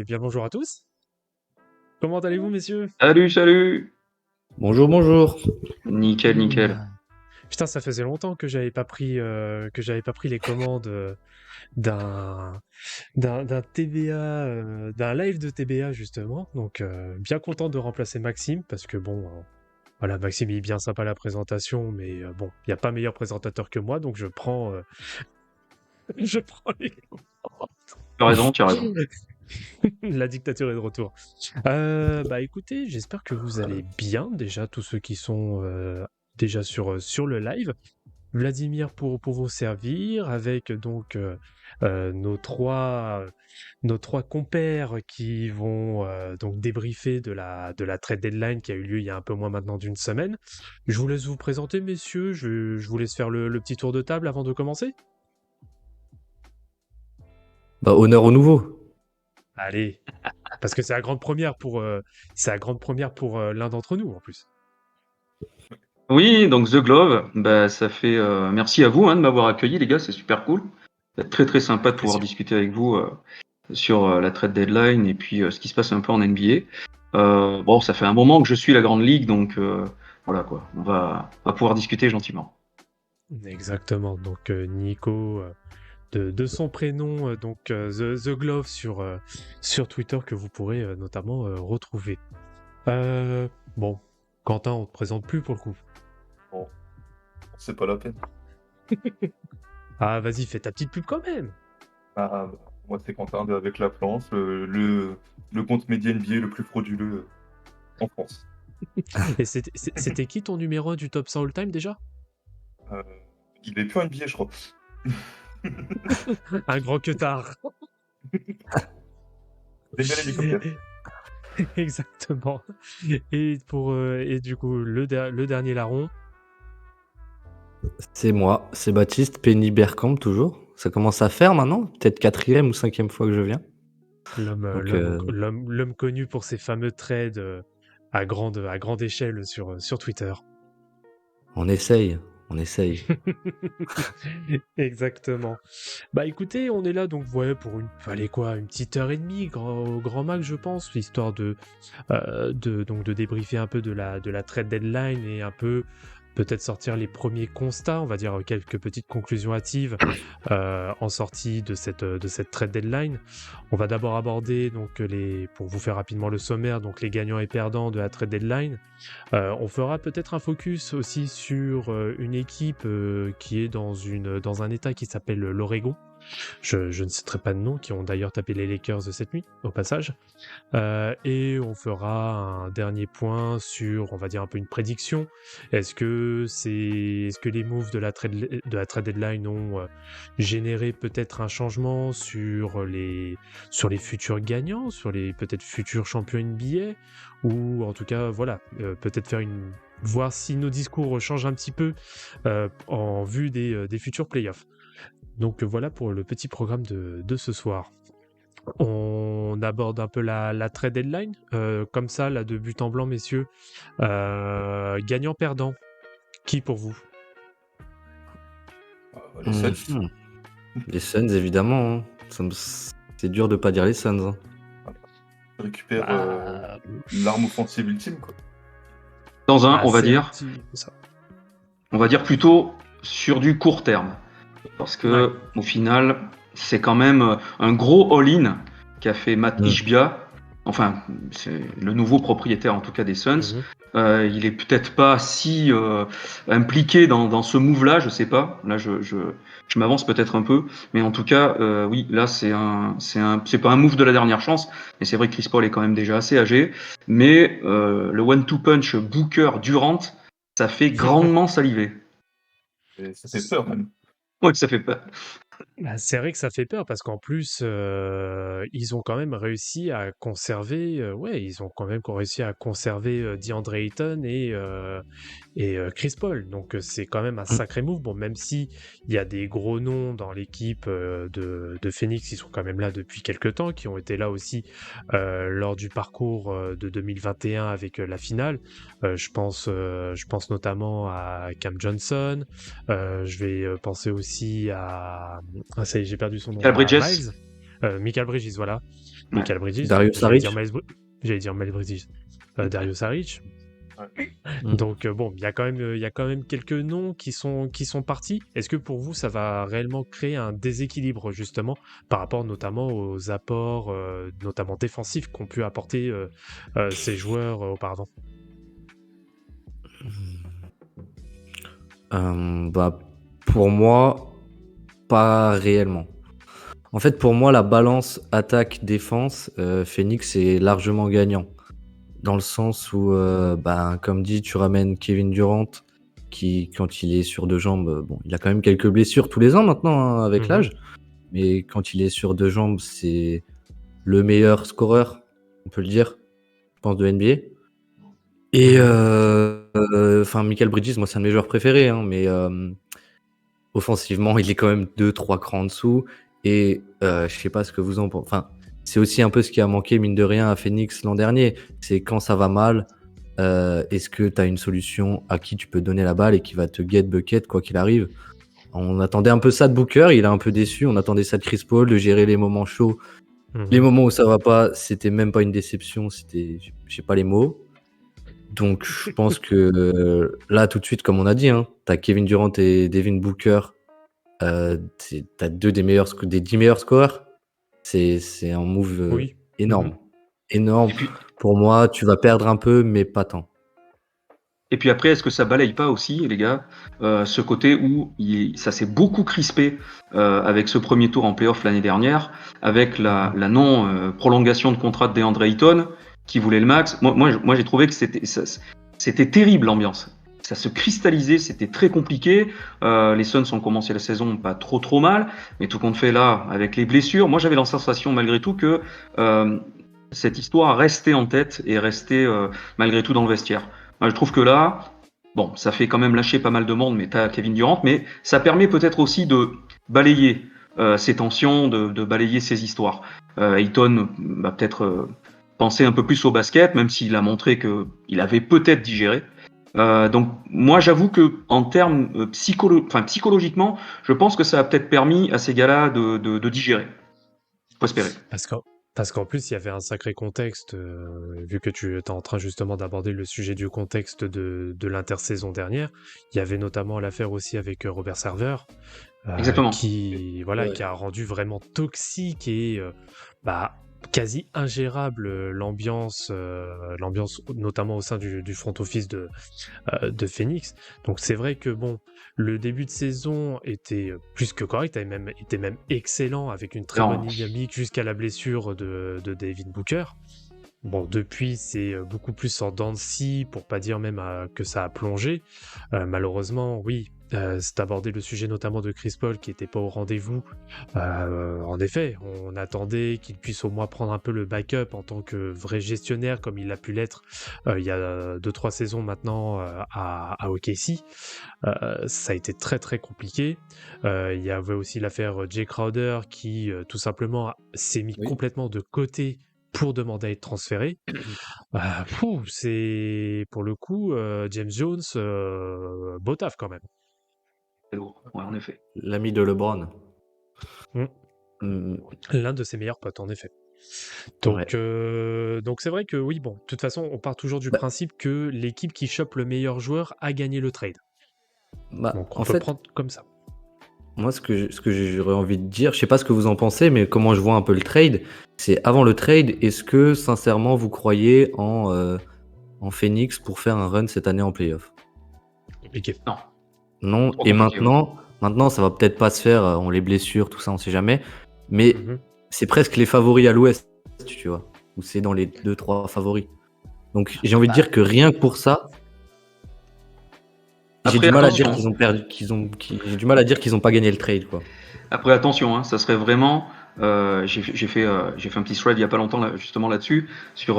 bien bonjour à tous. Comment allez-vous, messieurs? Salut, salut! Bonjour, bonjour. Nickel, nickel. Putain, ça faisait longtemps que j'avais pas pris les commandes d'un d'un TBA, d'un live de TBA justement. Donc bien content de remplacer Maxime parce que bon, voilà, Maxime il est bien sympa à la présentation, mais bon, il n'y a pas meilleur présentateur que moi, donc je prends je prends les Tu as raison, tu as raison. La dictature est de retour. Bah écoutez, j'espère que vous allez bien, déjà tous ceux qui sont déjà sur le live. Vladimir pour vous servir, avec donc nos trois compères qui vont donc débriefer de la trade deadline qui a eu lieu il y a un peu moins maintenant d'une semaine. Je vous laisse vous présenter, messieurs. Je vous laisse faire le petit tour de table avant de commencer. Bah, honneur au nouveau. Allez, parce que c'est la grande première pour l'un d'entre nous en plus. Oui, donc The Glove, bah, ça fait. Merci à vous de m'avoir accueilli, les gars, c'est super cool. C'est très très sympa de pouvoir Plaisir. discuter avec vous sur la trade deadline et puis ce qui se passe un peu en NBA. Bon, ça fait un moment que je suis la Grande Ligue, donc voilà quoi, on va pouvoir discuter gentiment. Exactement. Donc Nico, de son prénom, donc The Glove sur Twitter que vous pourrez notamment retrouver. Bon, Quentin, on te présente plus pour le coup. Bon, c'est pas la peine. Ah, vas-y, fais ta petite pub quand même. Ah, moi, c'est Quentin de Avec la Planche, le compte média NBA le plus frauduleux en France. Et c'était qui ton numéro 1 du top 100 all-time déjà? Euh, il est plus NBA, je crois. Un grand queutard. Dégalé les copieurs. Exactement. Et du coup, le dernier larron. C'est moi, c'est Baptiste, Penny Bergkamp toujours. Ça commence à faire maintenant, peut-être 4e ou 5e fois que je viens. Donc, L'homme connu pour ses fameux trades à grande échelle sur Twitter. on essaye, on essaye. Exactement. Bah écoutez, on est là donc ouais pour une petite heure et demie au grand max je pense, histoire donc de débriefer un peu de la trade deadline et un peu peut-être sortir les premiers constats, on va dire quelques petites conclusions hâtives en sortie de cette trade deadline. On va d'abord aborder donc pour vous faire rapidement le sommaire, donc les gagnants et perdants de la trade deadline. On fera peut-être un focus aussi sur une équipe qui est dans un état qui s'appelle l'Oregon. Je ne citerai pas de nom, qui ont d'ailleurs tapé les Lakers cette nuit, au passage. Et on fera un dernier point sur, on va dire, un peu une prédiction. Est-ce que les moves de la trade deadline ont généré peut-être un changement sur les futurs gagnants, sur les peut-être futurs champions NBA, ou en tout cas, voilà, peut-être voir si nos discours changent un petit peu en vue des futurs playoffs. Donc voilà pour le petit programme de ce soir. On aborde un peu la trade deadline, comme ça, là, de but en blanc, messieurs. Gagnant-perdant, qui pour vous? Les Suns. Les Suns, évidemment. Hein. C'est dur de pas dire les Suns. Hein. Récupère l'arme offensive ultime, quoi. Dans on va dire, ça. on va dire plutôt sur du court terme. Parce que au final, c'est quand même un gros all-in qu'a fait Matt Ishbia. Enfin, c'est le nouveau propriétaire en tout cas des Suns. Il est peut-être pas si impliqué dans ce move-là, je sais pas. Là, je m'avance peut-être un peu, mais en tout cas, oui, là c'est pas un move de la dernière chance. Mais c'est vrai que Chris Paul est quand même déjà assez âgé. Mais le one-two punch Booker Durant, ça fait grandement saliver. Et ça fait peur même. Ouais, ça fait peur. Bah, c'est vrai que ça fait peur parce qu'en plus, ils ont quand même réussi à conserver, ils ont quand même réussi à conserver DeAndre Ayton et Chris Paul. Donc c'est quand même un sacré move. Bon, même si il y a des gros noms dans l'équipe de Phoenix, ils sont quand même là depuis quelques temps, qui ont été là aussi lors du parcours de 2021 avec la finale. Je pense notamment à Cam Johnson. Je vais penser aussi à... Ah, ça y est, j'ai perdu son nom. Michael Bridges. Miles. Michael Bridges, voilà. Michael Bridges. Darius J'allais dire Saric. J'allais dire Miles Bridges. Darius Saric. Mm. Donc bon, il y a quand même quelques noms qui sont partis. Est-ce que pour vous, ça va réellement créer un déséquilibre justement par rapport notamment aux apports, notamment défensifs qu'ont pu apporter ces joueurs auparavant? Bah, pour moi, pas réellement. En fait, pour moi, la balance attaque-défense, Phoenix est largement gagnant. Dans le sens où, comme dit, tu ramènes Kevin Durant, qui, quand il est sur deux jambes, bon, il a quand même quelques blessures tous les ans maintenant, hein, avec Mhm. l'âge. Mais quand il est sur deux jambes, c'est le meilleur scoreur, on peut le dire, je pense, de NBA. Et, Michael Bridges, moi, c'est un de mes joueurs préférés, hein, mais offensivement, il est quand même 2-3 crans en dessous. Et je sais pas ce que vous en pensez. Enfin, c'est aussi un peu ce qui a manqué, mine de rien, à Phoenix l'an dernier. C'est quand ça va mal, est-ce que tu as une solution à qui tu peux donner la balle et qui va te get bucket, quoi qu'il arrive. On attendait un peu ça de Booker, il a un peu déçu. On attendait ça de Chris Paul, de gérer les moments chauds. Les moments où ça va pas, c'était même pas une déception, c'était, je sais pas les mots. Donc, je pense que là, tout de suite, comme on a dit, hein, tu as Kevin Durant et Devin Booker. Tu as deux des 10 meilleurs scoreurs. C'est un move Oui. énorme. Énorme. Et puis, Pour moi, tu vas perdre un peu, mais pas tant. et puis après, est-ce que ça balaye pas aussi, les gars, ce côté où ça s'est beaucoup crispé avec ce premier tour en playoff l'année dernière, avec la non-prolongation de contrat de DeAndre Ayton, qui voulait le max. Moi, j'ai trouvé que c'était terrible l'ambiance. Ça se cristallisait, c'était très compliqué. Les Suns ont commencé la saison pas trop mal, mais tout compte fait là, avec les blessures, moi j'avais la sensation malgré tout que cette histoire restait en tête et restait malgré tout dans le vestiaire. Je trouve que là, bon, ça fait quand même lâcher pas mal de monde, mais t'as Kevin Durant, mais ça permet peut-être aussi de balayer ces tensions, de balayer ces histoires. Ayton va peut-être penser un peu plus au basket, même s'il a montré qu'il avait peut-être digéré. Donc moi j'avoue que en termes psychologiquement, je pense que ça a peut-être permis à ces gars-là de digérer. Faut espérer. Parce qu'en plus, il y avait un sacré contexte, vu que tu es en train justement d'aborder le sujet du contexte de l'intersaison dernière. Il y avait notamment l'affaire aussi avec Robert Server, Exactement. qui Ouais. a rendu vraiment toxique et quasi ingérable l'ambiance notamment au sein du front office de Phoenix. Donc c'est vrai que bon, le début de saison était plus que correct, était même excellent avec une très bonne Non. dynamique jusqu'à la blessure de David Booker. Bon, depuis, c'est beaucoup plus en dents de scie, pour pas dire même que ça a plongé. Malheureusement, oui, c'est abordé le sujet notamment de Chris Paul qui n'était pas au rendez-vous. En effet, on attendait qu'il puisse au moins prendre un peu le backup en tant que vrai gestionnaire, comme il a pu l'être il y a 2-3 saisons maintenant à OKC. Ça a été très très compliqué. Il y avait aussi l'affaire Jay Crowder qui tout simplement s'est mis Oui. complètement de côté pour demander à être transféré. C'est pour le coup James Jones, beau taf quand même. C'est lourd. Ouais, en effet. L'ami de LeBron. Mm. Mm, L'un de ses meilleurs potes, en effet. ouais. Donc c'est vrai que oui, bon, de toute façon, on part toujours du Bah, principe que l'équipe qui chope le meilleur joueur a gagné le trade. Donc on en peut fait, prendre comme ça. moi, ce que j'aurais envie de dire, je sais pas ce que vous en pensez, mais comment je vois un peu le trade, c'est avant le trade, est-ce que sincèrement vous croyez en Phoenix pour faire un run cette année en playoff? Compliqué. Non. Non. Trop Et compliqué, ouais. maintenant, ça va peut-être pas se faire, on les blessures, tout ça, on sait jamais. Mais Mhm. c'est presque les favoris à l'Ouest, tu vois, ou c'est dans les 2-3 favoris. Donc j'ai envie de dire que rien que pour ça, j'ai Après, du mal à dire attention. qu'ils ont perdu, j'ai du mal à dire qu'ils ont pas gagné le trade, quoi. Après, attention, hein, ça serait vraiment. J'ai fait un petit thread il y a pas longtemps justement là-dessus, sur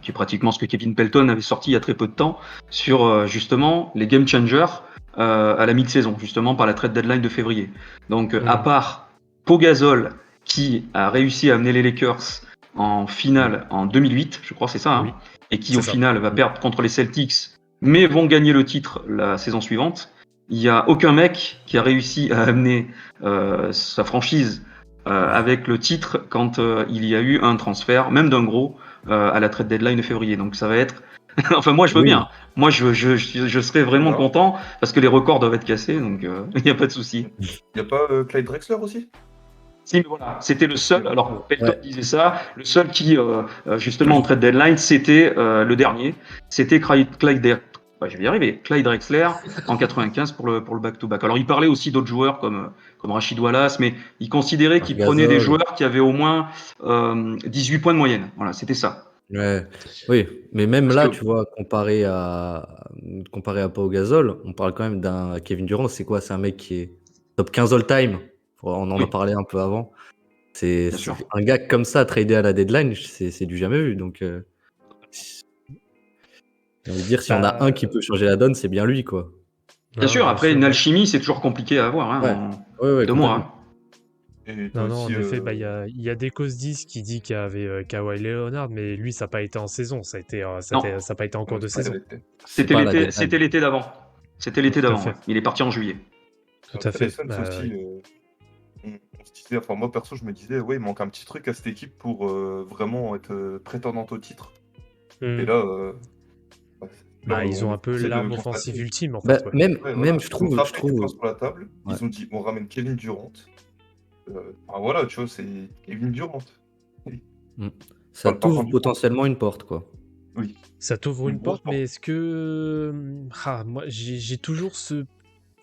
qui est pratiquement ce que Kevin Pelton avait sorti il y a très peu de temps, sur justement les game changers à la mi-saison, justement par la trade deadline de février. Donc, à part Pau-Gasol qui a réussi à amener les Lakers en finale en 2008, je crois, c'est ça, hein, Oui, et qui c'est au ça. final va perdre contre les Celtics, mais vont gagner le titre la saison suivante. Il n'y a aucun mec qui a réussi à amener sa franchise avec le titre quand il y a eu un transfert, même d'un gros, à la trade deadline de février. Donc ça va être. Enfin, moi je veux Oui. bien. Moi je serais vraiment Voilà. content parce que les records doivent être cassés, donc il n'y a pas de souci. Il n'y a pas Clyde Drexler aussi? Si, mais voilà, c'était le seul. Alors, Pelton Ouais. disait ça. Le seul qui, justement, en trade deadline, c'était le dernier. C'était je vais y arriver. Clyde Drexler en 95 pour le back-to-back. Alors, il parlait aussi d'autres joueurs comme Rachid Wallace, mais il considérait qu'il prenait des Gasol. joueurs qui avaient au moins 18 points de moyenne. Voilà, c'était ça. Ouais. Oui, mais même Parce là, que- tu vois, comparé à Pau Gasol, on parle quand même d'un Kevin Durant. C'est quoi? C'est un mec qui est top 15 all-time. On en a Oui. parlé un peu avant. Bien C'est sûr. un gars comme ça tradé à la deadline, c'est du jamais vu. Donc, j'ai envie de dire, si on a un qui peut changer la donne, c'est bien lui, quoi. Bien sûr, après, une ouais. alchimie, c'est toujours compliqué à avoir, hein, Ouais, de moi. complètement. Et t'as Non, en aussi, effet, il y a des causes 10 qui dit qu'il y avait Kawhi Leonard, mais lui, ça n'a pas été en saison, ça n'a pas été en cours de ça, saison. C'est pas la deadline. C'était l'été d'avant. C'était l'été Tout à d'avant. fait. Ouais. Il est parti en juillet. Tout à fait. Les Suns aussi, on se disait, enfin moi perso, je me disais, ouais, il manque un petit truc à cette équipe pour vraiment être prétendante au titre. Et là, Ils ont un peu c'est l'arme le offensive constater. ultime, en Bah, fait. Ouais. même, Ouais, même voilà. je Ils ont trouve, frappé les points sur la table. Ouais. Ils ont dit, on ramène Kevin Durant. Enfin, voilà, tu vois, c'est Kevin Durant. ça Parle pas t'ouvre du- potentiellement une porte, quoi. Oui. Ça t'ouvre Une une grosse porte, mais est-ce que. Moi, j'ai toujours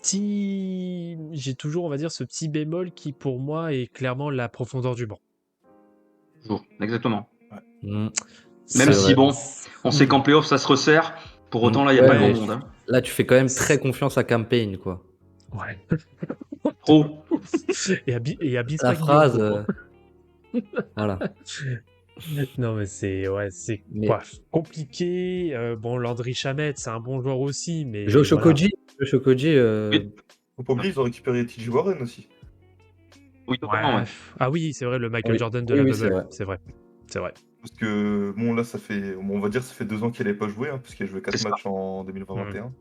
j'ai toujours, on va dire, ce petit bémol qui, pour moi, est clairement la profondeur du banc. Toujours, exactement. Mm. Même C'est si, vrai. bon, on sait qu'en playoff, ça se resserre. Pour autant, là, il n'y a pas Ouais, grand monde. Hein. Là, tu fais quand même très confiance à Campaign, quoi. Ouais. Trop. Et à La Bismack phrase, Biyombo, voilà. Non, mais c'est Mais quoi, compliqué. Bon, Landry Shamet, c'est un bon joueur aussi, mais Josh voilà. Okogie, Oui, Faut pas oublier, ils ont récupéré TJ Warren aussi. oui, totalement, ouais. Ah oui, c'est vrai, le Michael Oui. Jordan de Oui, la oui, c'est bubble. vrai. C'est vrai. C'est vrai. Parce que, bon, là, on va dire, ça fait 2 ans qu'il n'avait pas joué, hein, parce qu'il a joué 4 C'est ça. matchs en 2021.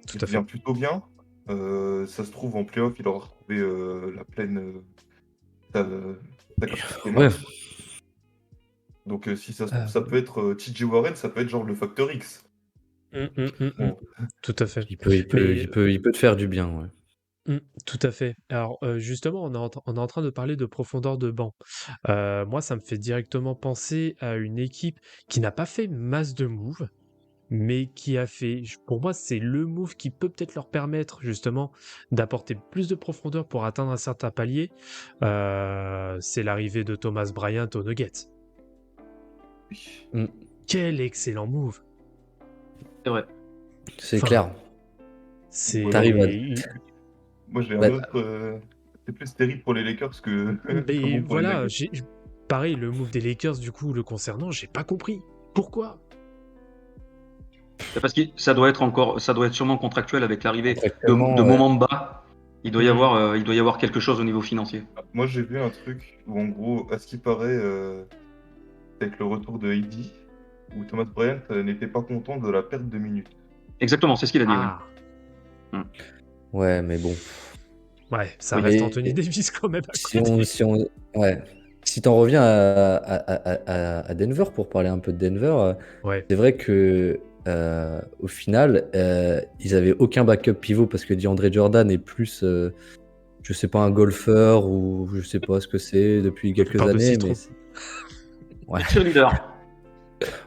Tout Il à fait. vient plutôt bien. Ça se trouve, en playoff, il aura retrouvé la pleine sa capacité Ouais. max. Donc, si ça se trouve, ça peut être TJ Warren, ça peut être genre le facteur X. Bon. Tout à fait. Il peut te faire du bien, ouais. Tout à fait. Alors, justement, on est en train de parler de profondeur de banc. Moi, ça me fait directement penser à une équipe qui n'a pas fait masse de moves, mais qui a fait, pour moi, c'est le move qui peut peut-être leur permettre justement d'apporter plus de profondeur pour atteindre un certain palier. C'est l'arrivée de Thomas Bryant aux Nuggets. Oui. Quel excellent move! C'est vrai. C'est Enfin, clair. C'est. T'arrives à- Moi, j'ai Ouais. un autre. C'est plus terrible pour les Lakers que Mais bon pour les voilà, Nuggets. pareil, le move des Lakers, du coup, le concernant, j'ai pas compris. Pourquoi? C'est parce que ça doit être sûrement contractuel avec l'arrivée Contractuellement, de ouais. moments de bas. Il doit y avoir quelque chose au niveau financier. Moi, j'ai vu un truc où, en gros, à ce qui paraît, avec le retour de AD, où Thomas Bryant n'était pas content de la perte de minutes. Exactement, c'est ce qu'il a dit. Ah, Ouais, mais bon. ouais, ça Oui. reste Et- Anthony Davis quand même à Si côté. ouais. Si t'en reviens à Denver, pour parler un peu de Denver, Ouais. c'est vrai que au final, ils avaient aucun backup pivot parce que DeAndre Jordan est plus, je sais pas, un golfeur ou je sais pas ce que c'est depuis quelques parle de années. citron. Ouais. Cheerleader.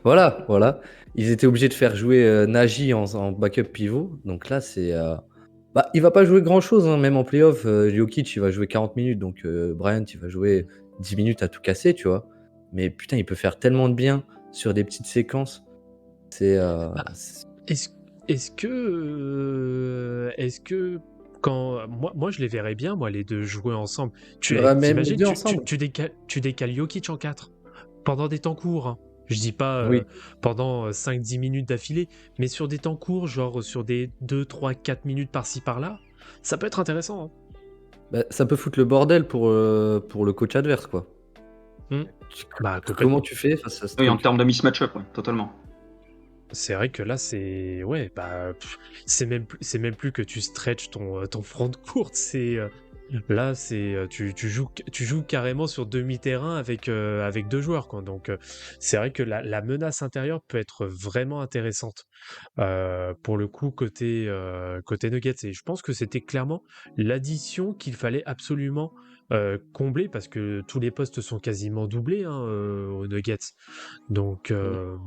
Voilà. Ils étaient obligés de faire jouer Nagy en backup pivot. Donc là, c'est. Il va pas jouer grand chose, hein, même en playoff. Jokic, il va jouer 40 minutes. Donc Bryant, il va jouer 10 minutes à tout casser, tu vois. Mais putain, il peut faire tellement de bien sur des petites séquences. C'est. Est-ce que quand moi je les verrais bien, moi, les deux jouer ensemble. Même les T'imagines, deux ensemble. tu décales Jokic en 4 pendant des temps courts, hein. Je dis pas Oui. pendant 5-10 minutes d'affilée, mais sur des temps courts, genre sur des 2, 3, 4 minutes par-ci par-là, ça peut être intéressant, hein. Ça peut foutre le bordel pour le coach adverse, quoi. Bah, Comment tu fais face à ce Oui, en truc? termes de mismatch-up, ouais, totalement. C'est vrai que là, c'est. Ouais, c'est même plus que tu stretches ton front de courte, Là, tu joues carrément sur demi-terrain avec deux joueurs, quoi. Donc, c'est vrai que la menace intérieure peut être vraiment intéressante pour le coup côté Nuggets. Et je pense que c'était clairement l'addition qu'il fallait absolument combler parce que tous les postes sont quasiment doublés hein, aux Nuggets. Donc,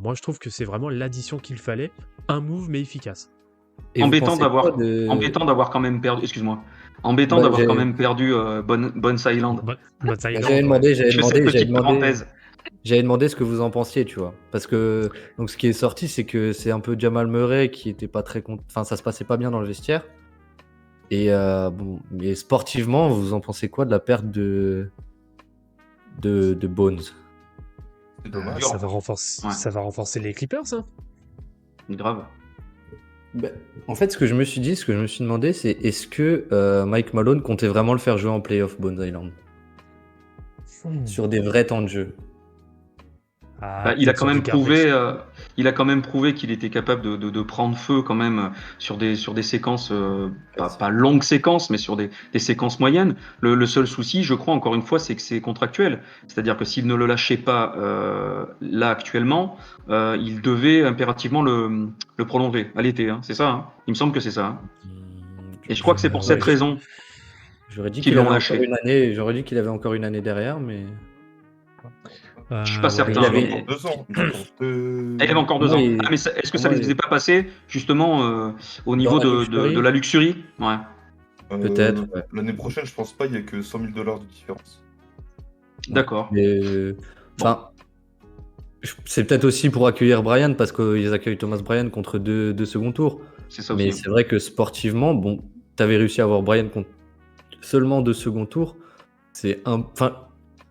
moi, je trouve que c'est vraiment l'addition qu'il fallait. Un move, mais efficace. Et vous Embêtant pensez quoi embêtant d'avoir quand même perdu. Excuse-moi. Embêtant Bah, d'avoir quand même perdu Bones Island. Bones Bah, Island, ouais. Je fais cette petite parenthèse. J'avais demandé ce que vous en pensiez, tu vois. Parce que donc ce qui est sorti, c'est que c'est un peu Jamal Murray qui était pas très enfin, ça se passait pas bien dans le vestiaire. Et bon, mais sportivement, vous en pensez quoi de la perte de Bones? C'est dommage. Ça va renforcer les Clippers, hein. Grave. Bah, en fait, ce que je me suis demandé, c'est est-ce que Mike Malone comptait vraiment le faire jouer en playoff, Bones Island, sur des vrais temps de jeu? Il a quand même prouvé qu'il était capable de prendre feu quand même sur des séquences, pas longues séquences, mais sur des séquences moyennes. Le seul souci, je crois, encore une fois, c'est que c'est contractuel. C'est-à-dire que s'il ne le lâchait pas là actuellement, il devait impérativement le prolonger à l'été. Hein. C'est ça, hein. Il me semble que c'est ça. Hein. Et je crois que c'est pour cette raison J'aurais dit qu'ils qu'il l'ont avait lâché. encore une année. J'aurais dit qu'il avait encore une année derrière, mais Je suis pas certain. il avait- Encore 2 ans. Il avait encore 2 ans. Oui. Ah, mais est-ce que ça Moi, ne les faisait pas passer justement au niveau la luxury de la luxury? Ouais. Peut-être, ouais. L'année prochaine, je pense pas, il y a que $100 000 de différence. D'accord. Mais, enfin, c'est peut-être aussi pour accueillir Brian parce qu'ils accueillent Thomas Bryan contre deux second tours. C'est ça Mais aussi. c'est vrai que sportivement, bon, t'avais réussi à avoir Brian contre seulement 2 second tours. Enfin,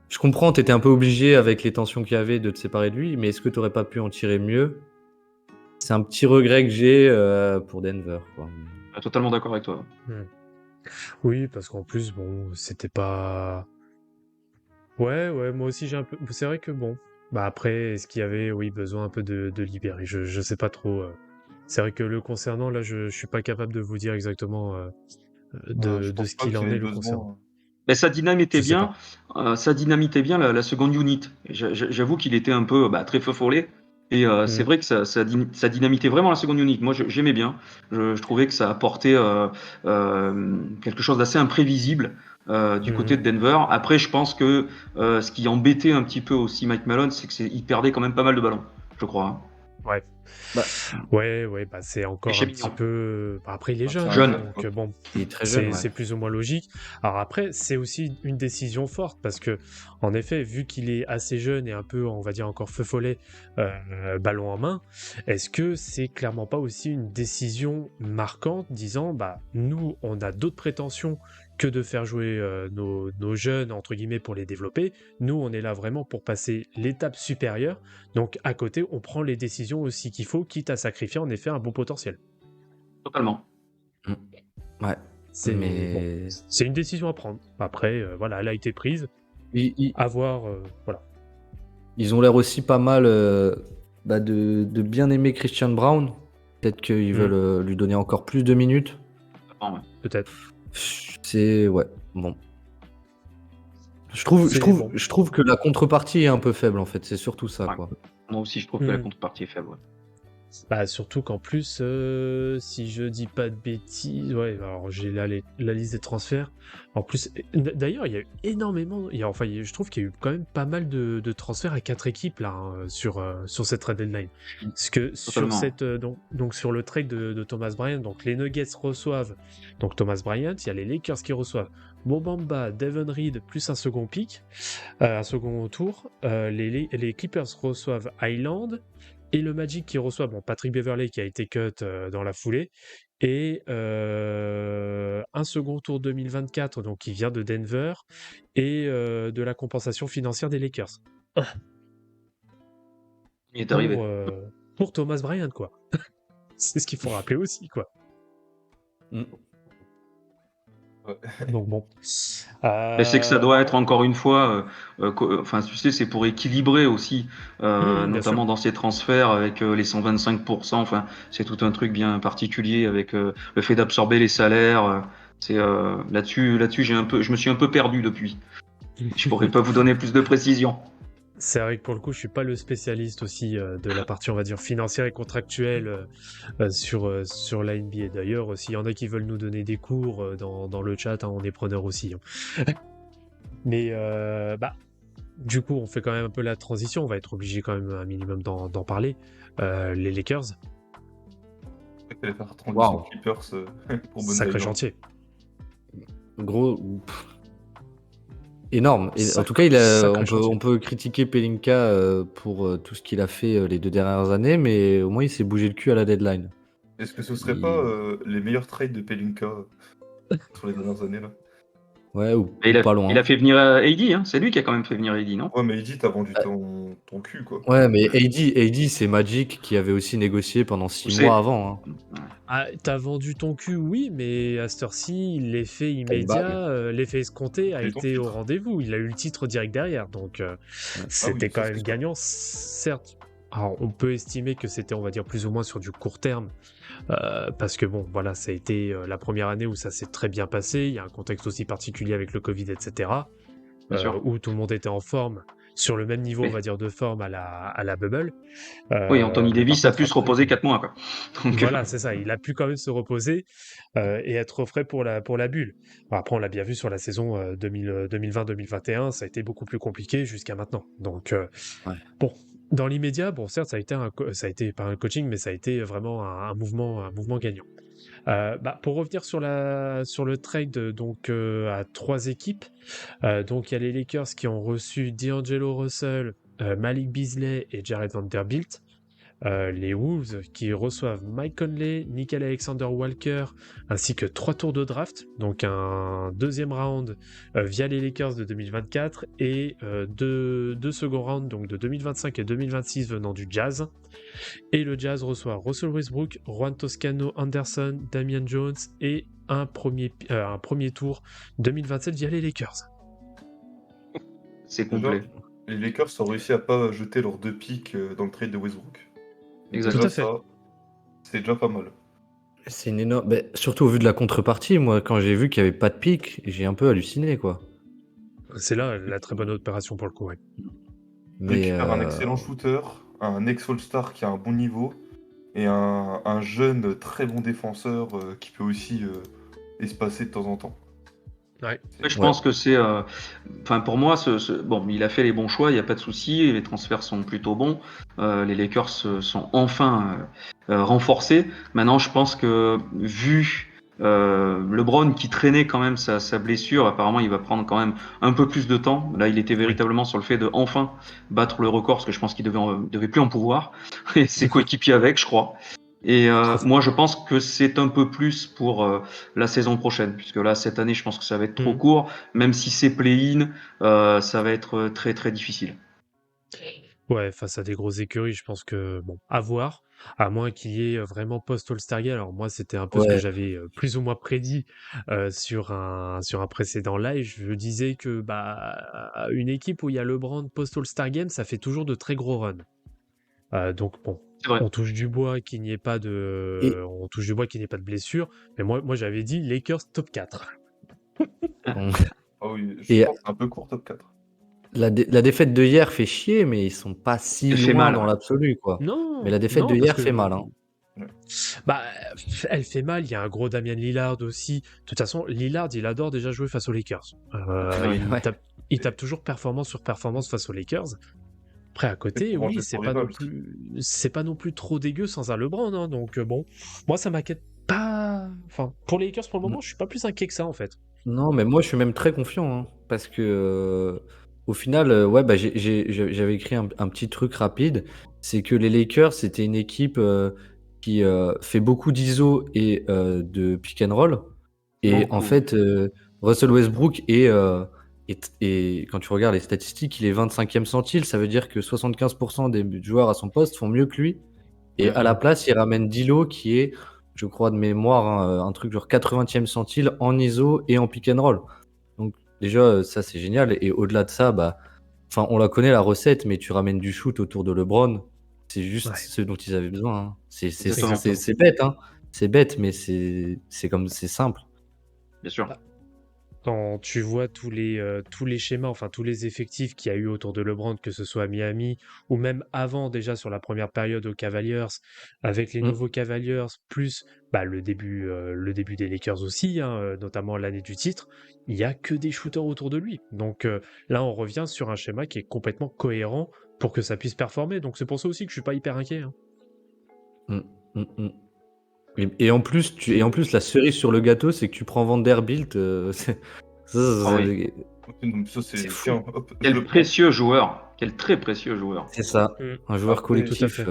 je comprends, t'étais un peu obligé avec les tensions qu'il y avait de te séparer de lui, mais est-ce que t'aurais pas pu en tirer mieux? C'est un petit regret que j'ai pour Denver, quoi. Totalement d'accord avec toi. Oui, parce qu'en plus, bon, c'était pas. Ouais, moi aussi j'ai un peu. C'est vrai que bon. Bah après, est-ce qu'il y avait, oui, besoin un peu de libérer? Je sais pas trop. C'est vrai que le concernant, là, je suis pas capable de vous dire exactement Je de pense ce pas qu'il qu'il en ait est le besoin. concernant. Mais ça dynamitait Je sais bien, la seconde unit. Et j'avoue qu'il était un peu très feu follet. Et c'est vrai que ça dynamitait vraiment la seconde unit. Moi, j'aimais bien. Je trouvais que ça apportait quelque chose d'assez imprévisible du côté de Denver. Après, je pense que ce qui embêtait un petit peu aussi Mike Malone, c'est qu'il perdait quand même pas mal de ballons, je crois. Hein. Ouais. Bah, Ouais, bah c'est encore chez un petit Mignon. peu. Bah, après, il est jeune, jeune. donc bon, il est très jeune, ouais. c'est plus ou moins logique. Alors après, c'est aussi une décision forte parce que, en effet, vu qu'il est assez jeune et un peu, on va dire encore feu follet, ballon en main, est-ce que c'est clairement pas aussi une décision marquante, disant, bah nous, on a d'autres prétentions que de faire jouer nos jeunes, entre guillemets, pour les développer. Nous, on est là vraiment pour passer l'étape supérieure. Donc, à côté, on prend les décisions aussi qu'il faut, quitte à sacrifier en effet un bon potentiel. Totalement. Ouais. C'est Mais- c'est une décision à prendre. Après, voilà, elle a été prise. À voir, voilà. Ils ont l'air aussi pas mal de bien aimer Christian Brown. Peut-être qu'ils veulent lui donner encore plus de minutes. Ouais. Peut-être. C'est ouais, bon. Je trouve que la contrepartie est un peu faible en fait. C'est surtout ça, Ouais. quoi. Moi aussi, je trouve que la contrepartie est faible. Ouais. Bah, surtout qu'en plus, si je dis pas de bêtises, ouais, alors j'ai là la liste des transferts. En plus, d'ailleurs, il y a eu énormément. Je trouve qu'il y a eu quand même pas mal de transferts à 4 équipes là hein, sur cette trade deadline. Parce que sur donc sur le trade de Thomas Bryant, donc les Nuggets reçoivent donc Thomas Bryant, il y a les Lakers qui reçoivent Mo Bamba, Devin Reed plus un second pick, un second tour. Les Clippers reçoivent Highland. Et le Magic qui reçoit Patrick Beverley qui a été cut dans la foulée et un second tour 2024 donc qui vient de Denver et de la compensation financière des Lakers. Il est arrivé. Pour Thomas Bryant quoi. C'est ce qu'il faut rappeler aussi quoi. Donc bon. Mais c'est que ça doit être encore une fois, tu sais, c'est pour équilibrer aussi, notamment dans ces transferts avec les 125%. Enfin, c'est tout un truc bien particulier avec le fait d'absorber les salaires. Là-dessus, je me suis un peu perdu depuis. Je pourrais pas vous donner plus de précisions. C'est vrai que pour le coup, je suis pas le spécialiste aussi de la partie, on va dire, financière et contractuelle sur la NBA. D'ailleurs, s'il y en a qui veulent nous donner des cours dans le chat, hein, on est preneur aussi. Hein. Mais du coup, on fait quand même un peu la transition. On va être obligé quand même un minimum d'en parler. Les Lakers, Il fallait faire transition Waouh. Clippers pour bonne sacré Banger. chantier. Gros. Énorme. Et en tout cas, Sacré chantier. on peut critiquer Pelinka pour tout ce qu'il a fait les 2 dernières années, mais au moins il s'est bougé le cul à la deadline. Est-ce que ce serait Il- pas les meilleurs trades de Pelinka sur les dernières années là? Ouais, ou Et pas il loin. a fait venir AD, hein. C'est lui qui a quand même fait venir AD, non? Ouais, mais Edith, t'as vendu ton cul, quoi. Ouais, mais AD, c'est Magic qui avait aussi négocié pendant 6 Je sais. mois avant. Hein. Ah, t'as vendu ton cul, oui, mais à cette heure-ci, l'effet une immédiat, bague. l'effet escompté a Et ton été au titre. rendez-vous. Il a eu le titre direct derrière, donc c'était oui, quand ça, même c'est gagnant, certes. Alors, on peut estimer que c'était, on va dire, plus ou moins sur du court terme, parce que bon, voilà, ça a été la première année où ça s'est très bien passé. Il y a un contexte aussi particulier avec le Covid, etc., Bien sûr. où tout le monde était en forme, sur le même niveau, on Mais- va dire, de forme à la bubble. Oui, Anthony Mais par Davis a contre, pu se après, reposer 4 mois, quoi. Donc, voilà, c'est ça. Il a pu quand même se reposer et être frais pour la bulle. Bon, après, on l'a bien vu sur la saison 2020-2021, ça a été beaucoup plus compliqué jusqu'à maintenant. Donc, Ouais. bon, dans l'immédiat, bon, certes, ça a été pas un coaching, mais ça a été vraiment un mouvement gagnant. Pour revenir sur le trade donc à 3 équipes, donc il y a les Lakers qui ont reçu D'Angelo Russell, Malik Beasley et Jared Vanderbilt. Les Wolves qui reçoivent Mike Conley, Nickel Alexander-Walker, ainsi que 3 tours de draft, donc un deuxième round via les Lakers de 2024 et deux second round donc de 2025 et 2026 venant du Jazz. Et le Jazz reçoit Russell Westbrook, Juan Toscano Anderson, Damian Jones et un premier tour 2027 via les Lakers. c'est complet. Les Lakers ont réussi à pas jeter leurs 2 picks dans le trade de Westbrook. Exactement. Tout Déjà, à fait. ça, c'est déjà pas mal. C'est une énorme. Surtout au vu de la contrepartie, moi, quand j'ai vu qu'il n'y avait pas de pic, j'ai un peu halluciné, quoi. C'est là la très bonne opération pour le coup. Ouais. Tu Mais récupères un excellent shooter, un ex-All-Star qui a un bon niveau, et un jeune très bon défenseur qui peut aussi espacer de temps en temps. Ouais. Ouais, je Ouais. pense que c'est. Enfin, pour moi, bon, il a fait les bons choix, il n'y a pas de souci, les transferts sont plutôt bons. Les Lakers sont enfin renforcés. Maintenant, je pense que vu LeBron qui traînait quand même sa blessure, apparemment, il va prendre quand même un peu plus de temps. Là, il était véritablement sur le fait de enfin battre le record, parce que je pense qu'il devait plus en pouvoir. Et ses coéquipiers avec, je crois. Et moi, je pense que c'est un peu plus pour la saison prochaine, puisque là, cette année, je pense que ça va être trop court. Même si c'est play-in, ça va être très très difficile. Ouais, face à des grosses écuries, je pense que, bon, à voir, à moins qu'il y ait vraiment post-All-Star Game. Alors moi, c'était un peu ce que ouais, j'avais plus ou moins prédit sur un précédent live. Je disais que une équipe où il y a LeBron post-All-Star Game, ça fait toujours de très gros runs. Donc bon, C'est vrai. on touche du bois qu'il n'y ait pas Et- de blessure. Mais moi j'avais dit Lakers top 4. bon, Ah oui, je Et- pense que c'est un peu court top 4. la défaite de hier fait chier, mais ils sont pas si Elle fait loin mal, dans ouais. l'absolu, quoi. Non, Mais la défaite non, de parce hier que fait mal, hein. Elle fait mal. Il y a un gros Damian Lillard aussi. De toute façon, Lillard, il adore déjà jouer face aux Lakers. Ouais. Il tape toujours performance sur performance face aux Lakers. Après, à côté, C'est pour oui, manger c'est son pas non rival. plus trop dégueu sans un LeBron. Hein. Donc bon, moi ça m'inquiète pas. Enfin, pour les Lakers pour le moment, je suis pas plus inquiet que ça en fait. Non, mais moi je suis même très confiant, hein, parce que au final, j'avais écrit un petit truc rapide, c'est que les Lakers c'était une équipe qui fait beaucoup d'ISO et de pick and roll, et en Beaucoup. fait Russell Westbrook et quand tu regardes les statistiques, il est 25e centile, ça veut dire que 75% des joueurs à son poste font mieux que lui, et à la place il ramène D'Lo qui est, je crois de mémoire, hein, un truc genre 80e centile en ISO et en pick and roll. Donc déjà, ça c'est génial. Et au-delà de ça, on la connaît la recette, mais tu ramènes du shoot autour de LeBron. C'est juste ce dont ils avaient besoin. Hein. Exactement. C'est bête, hein. C'est bête, mais c'est simple. bien sûr. Quand tu vois tous les schémas, enfin tous les effectifs qu'il y a eu autour de LeBron, que ce soit à Miami ou même avant déjà sur la première période aux Cavaliers, avec les Mm. nouveaux Cavaliers, plus le début des Lakers aussi, hein, notamment l'année du titre, il n'y a que des shooters autour de lui. Donc là, on revient sur un schéma qui est complètement cohérent pour que ça puisse performer. Donc c'est pour ça aussi que je suis pas hyper inquiet. Hein. Mm, mm, mm. Et en plus, la cerise sur le gâteau, c'est que tu prends Vanderbilt. Ah oui. Donc, ça, C'est fou. tiens, hop, je Quel le prends. précieux joueur. Quel très précieux joueur. C'est ça, Mm. un joueur Après, collectif. tout à fait.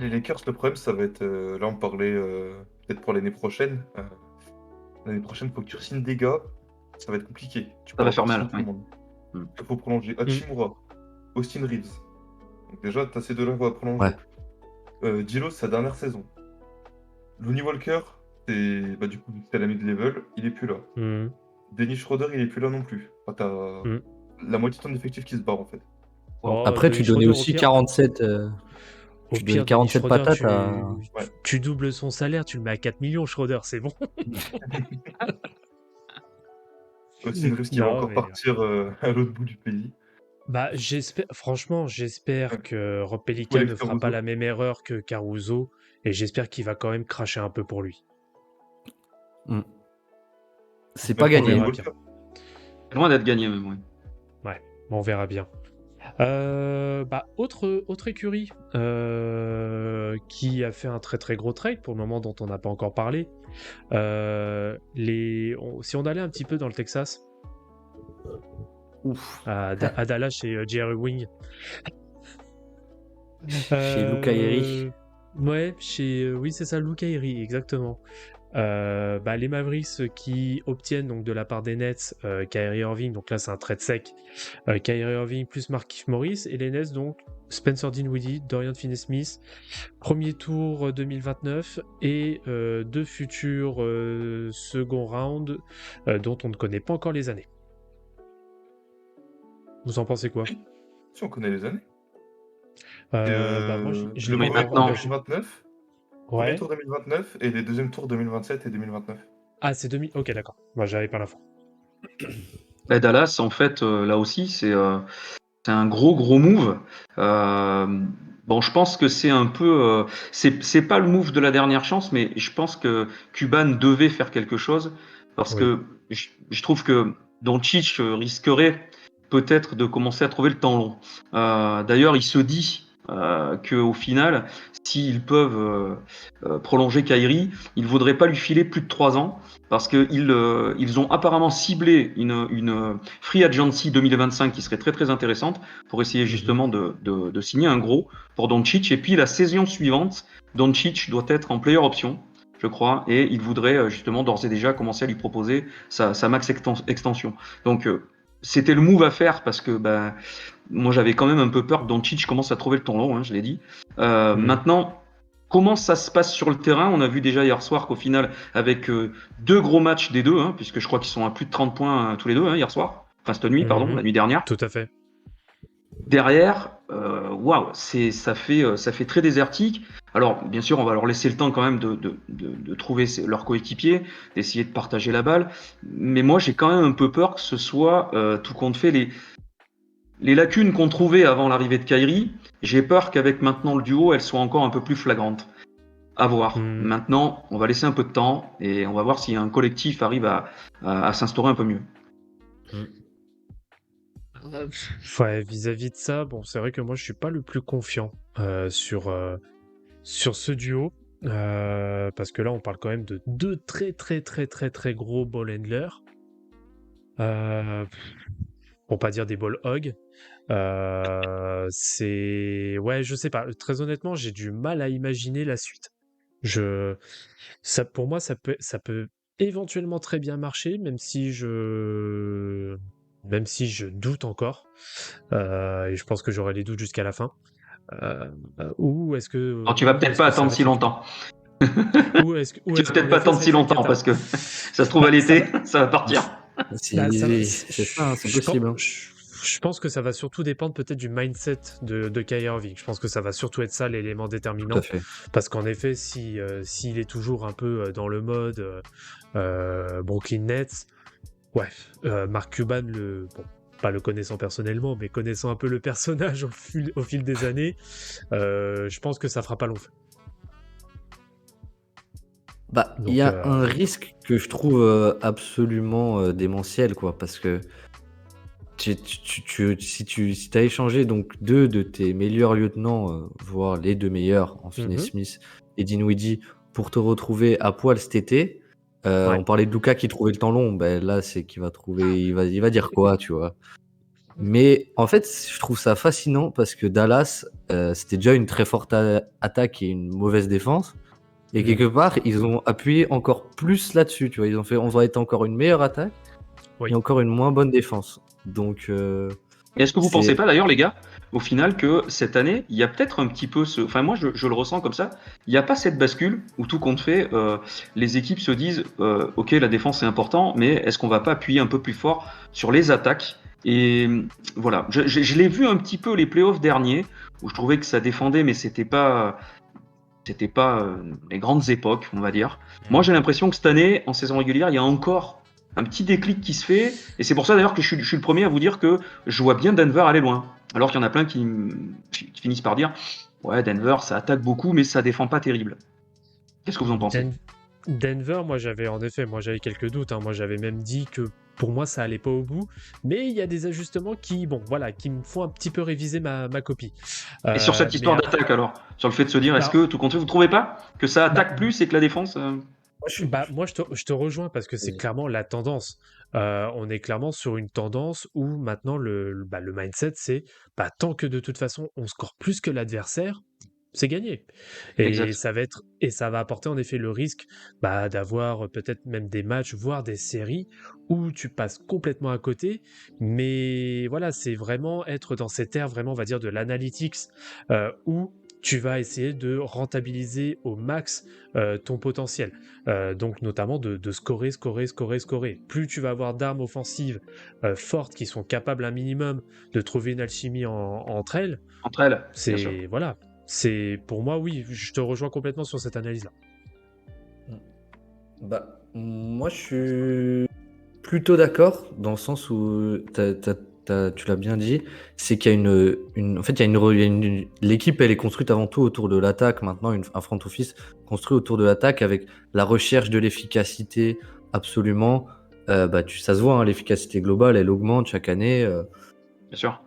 Les Lakers, le problème, ça va être. Là, on parlait peut-être pour l'année prochaine. L'année prochaine, faut que tu signes des gars. Ça va être compliqué. Tu Ça va pourras faire pas mal, signer tout le oui. monde. Mm. Il faut prolonger Hachimura, Austin Reeves. Donc, déjà, tu as ces deux-là qu'on va prolonger. Ouais. D'Lo, sa dernière saison. Lonnie Walker, du coup, c'est à la mid-level, il est plus là. Mm. Dennis Schroeder, il est plus là non plus. Enfin, t'as Mm. la moitié de ton effectif qui se barre en fait. Oh, Après, tu Dennis donnais Schroeder, aussi 47. Au Tu donnais pire, Dennis 47 Schroeder, patates à. Ouais. tu doubles son salaire, tu le mets à 4 millions, Schroeder, c'est bon. Austin Reeves qui va Non, encore mais partir à l'autre bout du pays. j'espère Ouais. que Rob Ou Pelinka Alex ne fera pas Caruso. la même erreur que Caruso, et j'espère qu'il va quand même cracher un peu pour lui. C'est Même pas pour gagné. Lonnie verra Walker. Loin d'être gagné, même, oui. Ouais, on verra bien. Autre écurie qui a fait un très très gros trade pour le moment dont on n'a pas encore parlé. Si on allait un petit peu dans le Texas, Ouf. à Dallas chez Jerry Wing. Chez Luca Eri. Ouais, oui, c'est ça, Luca Eri, exactement. Les Mavericks qui obtiennent donc de la part des Nets Kyrie Irving, donc là c'est un trade sec, Kyrie Irving plus Markieff Morris, et les Nets donc Spencer Dinwiddie, Dorian Finney-Smith, premier tour 2029 et deux futurs second round dont on ne connaît pas encore les années. Vous en pensez quoi? Si on connaît les années. Moi je Le l'ai premier pas tour maintenant. 2029, premier Ouais. tour 2029 et les deuxièmes tours 2027 et 2029. Ah, c'est 2000. Ok, d'accord. Moi, j'avais pas l'info. Dallas, en fait, là aussi, c'est un gros move. Je pense que c'est un peu. C'est pas le move de la dernière chance, mais je pense que Cuban devait faire quelque chose parce Oui. que je trouve que Doncic risquerait peut-être de commencer à trouver le temps long. D'ailleurs, il se dit qu'au final, s'ils peuvent prolonger Kyrie, ils ne voudraient pas lui filer plus de 3 ans parce qu'ils ils ont apparemment ciblé une free agency 2025 qui serait très très intéressante pour essayer justement de signer un gros pour Doncic. Et puis la saison suivante, Doncic doit être en player option, je crois, et il voudrait justement d'ores et déjà commencer à lui proposer sa max extension. Donc c'était le move à faire parce que moi j'avais quand même un peu peur que Doncic commence à trouver le temps long, hein, je l'ai dit. Maintenant, comment ça se passe sur le terrain? On a vu déjà hier soir qu'au final, avec deux gros matchs des deux, hein, puisque je crois qu'ils sont à plus de 30 points tous les deux hier soir, enfin cette nuit, pardon, la nuit dernière. Tout à fait. Derrière, waouh, ça fait très désertique. Alors, bien sûr, on va leur laisser le temps quand même de trouver leurs coéquipiers, d'essayer de partager la balle. Mais moi, j'ai quand même un peu peur que ce soit, tout compte fait, les lacunes qu'on trouvait avant l'arrivée de Kyrie. J'ai peur qu'avec maintenant le duo, elles soient encore un peu plus flagrantes. À voir. Maintenant, on va laisser un peu de temps et on va voir si un collectif arrive à s'instaurer un peu mieux. Ouais, vis-à-vis de ça, bon, c'est vrai que moi, je suis pas le plus confiant sur ce duo. Parce que là, on parle quand même de deux très très très très très gros ball handlers. Pour pas dire des ball hogs. Ouais, je sais pas. Très honnêtement, j'ai du mal à imaginer la suite. Pour moi, ça peut éventuellement très bien marcher, même si je doute encore. Et je pense que j'aurai les doutes jusqu'à la fin. Ou est-ce que. Alors, tu vas peut-être pas ça attendre va si être longtemps. Ou est-ce Tu vas peut-être pas attendre si longtemps parce que ça se trouve à l'été, ça va partir. C'est ça, c'est possible. Je pense que ça va surtout dépendre peut-être du mindset de Kyrie Irving. Je pense que ça va surtout être ça l'élément Tout à déterminant. fait. Parce qu'en effet, s'il est toujours un peu dans le mode Brooklyn Nets, ouais, Mark Cuban, bon, pas le connaissant personnellement, mais connaissant un peu le personnage au fil des années, je pense que ça fera pas long feu. Bah, il Donc, y a un risque que je trouve absolument démentiel, quoi, parce que si tu as échangé donc 2 de tes meilleurs lieutenants, voire les 2 meilleurs en Finney-Smith et Dinwiddie pour te retrouver à poil cet été, Ouais. on parlait de Luka qui trouvait le temps long, ben là, c'est qu'il va trouver il va dire quoi, tu vois? Mais en fait, je trouve ça fascinant parce que Dallas, c'était déjà une très forte attaque et une mauvaise défense et quelque part, ils ont appuyé encore plus là-dessus, tu vois? Ils ont fait: «On va être encore une meilleure attaque Oui. et encore une moins bonne défense». Donc Et est-ce que vous c'est pensez pas d'ailleurs, les gars, au final, que cette année, il y a peut-être un petit peu ce. Enfin, moi, je le ressens comme ça. Il n'y a pas cette bascule où tout compte fait, les équipes se disent ok, la défense c'est important, mais est-ce qu'on va pas appuyer un peu plus fort sur les attaques? Et voilà, je l'ai vu un petit peu les playoffs derniers, où je trouvais que ça défendait, mais c'était pas les grandes époques, on va dire. Moi, j'ai l'impression que cette année, en saison régulière, il y a encore un petit déclic qui se fait. Et c'est pour ça d'ailleurs que je suis le premier à vous dire que je vois bien Denver aller loin. Alors qu'il y en a plein qui finissent par dire ouais, Denver, ça attaque beaucoup, mais ça défend pas terrible. Qu'est-ce que vous en pensez? Denver, moi j'avais quelques doutes, hein. Moi j'avais même dit que pour moi ça allait pas au bout, mais il y a des ajustements qui, bon, voilà, qui me font un petit peu réviser ma copie. Et sur cette Mais histoire d'attaque alors, sur le fait de se dire, est-ce alors, que tout compte fait, vous trouvez pas que ça attaque bah, plus et que la défense moi je te rejoins parce que c'est Vas-y. clairement la tendance. On est clairement sur une tendance où maintenant le mindset c'est tant que de toute façon on score plus que l'adversaire, c'est gagné. Exact. Et ça va apporter en effet le risque d'avoir peut-être même des matchs, voire des séries où tu passes complètement à côté. Mais voilà, c'est vraiment être dans cette ère vraiment, on va dire, de l'analytics où tu vas essayer de rentabiliser au max ton potentiel. Donc notamment de scorer, scorer, scorer, scorer. Plus tu vas avoir d'armes offensives fortes qui sont capables un minimum de trouver une alchimie entre elles, Entre elles, bien sûr. c'est voilà, c'est pour moi oui, je te rejoins complètement sur cette analyse-là. Bah, moi, je suis plutôt d'accord dans le sens où tu l'as bien dit, c'est qu'il y a en fait, l'équipe, elle est construite avant tout autour de l'attaque. Maintenant, un front office construit autour de l'attaque avec la recherche de l'efficacité, absolument. Ça se voit, hein, l'efficacité globale, elle augmente chaque année. Bien sûr.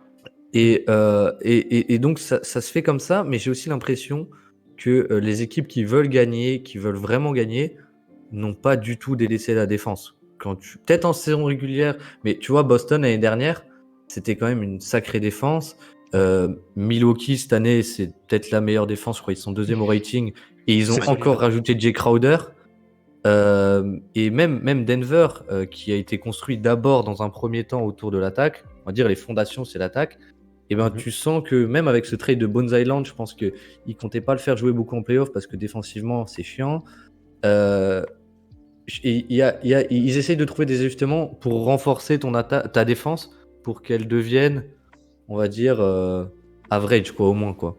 Et donc, ça se fait comme ça, mais j'ai aussi l'impression que les équipes qui veulent gagner, qui veulent vraiment gagner, n'ont pas du tout délaissé la défense. Peut-être en saison régulière, mais tu vois, Boston l'année dernière, c'était quand même une sacrée défense. Milwaukee, cette année, c'est peut-être la meilleure défense. Je crois qu'ils sont deuxième au rating. Et ils ont C'est solide, encore hein. rajouté Jay Crowder. Et même Denver, qui a été construit d'abord dans un premier temps autour de l'attaque, on va dire les fondations, c'est l'attaque. Et ben, tu sens que même avec ce trade de Bones Island, je pense qu'ils ne comptaient pas le faire jouer beaucoup en playoff parce que défensivement, c'est chiant. Ils essayent de trouver des ajustements pour renforcer ta défense pour qu'elle devienne, on va dire, average, quoi, au moins, quoi.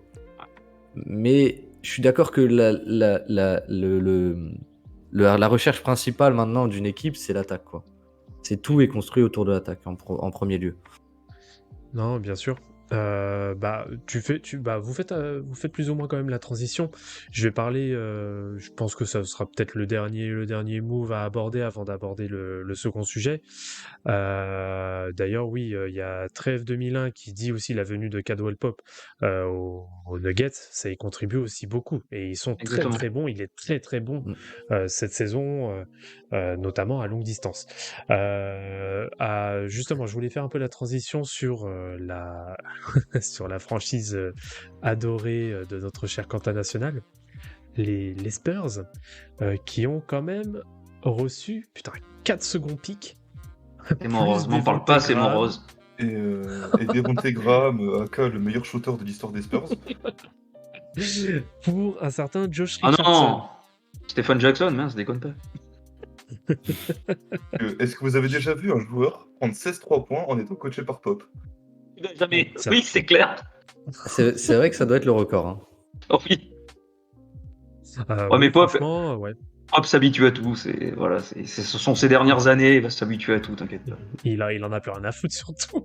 Mais je suis d'accord que la recherche principale maintenant d'une équipe, c'est l'attaque, quoi. Tout est construit autour de l'attaque en premier lieu. Non, bien sûr. Vous faites plus ou moins quand même la transition. Je vais parler, je pense que ça sera peut-être le dernier move à aborder avant d'aborder le second sujet. D'ailleurs, oui, il y a Trèves 2001 qui dit aussi la venue de Caldwell Pope aux Nuggets, ça y contribue aussi beaucoup. Et ils sont très Exactement. très bons, il est très très bon cette saison, notamment à longue distance. Justement, je voulais faire un peu la transition sur sur la franchise adorée de notre cher Quentin National, les Spurs, qui ont quand même reçu 4 seconds pick, C'est mon plus rose. M'en parle Devonte pas, c'est mon Graham. rose. Et Devonte Graham, aka le meilleur shooter de l'histoire des Spurs. Pour un certain Josh Ah Richardson. non, Stephen Jackson, mince, déconne pas. Est-ce que vous avez déjà vu un joueur prendre 16 3 points en étant coaché par Pop? Il a jamais. Ça- Oui, c'est clair. C'est vrai que ça doit être le record. Hein. Oh, oui. oui, mais Pop- franchement, ouais. Hop, s'habitue à tout. Ce sont ses dernières années. Il va s'habituer à tout, t'inquiète pas. Il en a plus rien à foutre, surtout.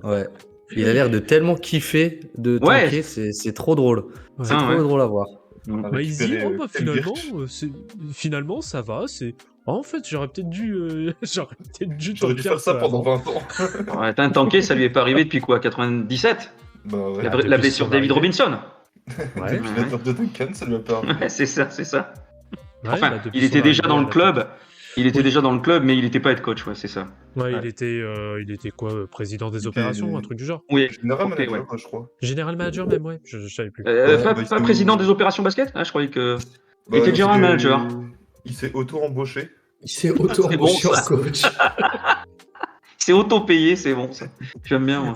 Ouais. Il a l'air de tellement kiffer de Ouais. tanker, c'est trop drôle. Ouais. C'est trop ouais. drôle à voir. On a Bah, il se dit, récupéré, finalement, Elbirch. finalement, ça va. En fait, j'aurais peut-être dû, J'aurais dû tanker faire ça un peu pendant avant. 20 ans. Ouais, t'as un tanké, ça lui est pas arrivé depuis quoi 97 Bah ouais. Ah, La depuis blessure son de David arrivée. Robinson. Ouais. Depuis la perte de Duncan, ça lui a pas arrivé. Ouais, c'est ça. Ouais, Enfin, bah, depuis il était son déjà arrivée dans à le la club. Il était Oui. déjà dans le club, mais il n'était pas head coach, ouais, c'est ça. Ouais, Ouais. il était quoi, président des Il opérations, était- un truc du genre. Oui. Général Ok, manager, ouais. je crois. Général manager même, ouais, je savais plus. Ouais, pas bah, pas il président s'est- des opérations basket. Je croyais que. Bah, il était general manager. Il s'est auto-embauché. Il s'est C'est bon, auto-embauché en ça. coach. C'est auto-payé, c'est bon ça. J'aime bien moi.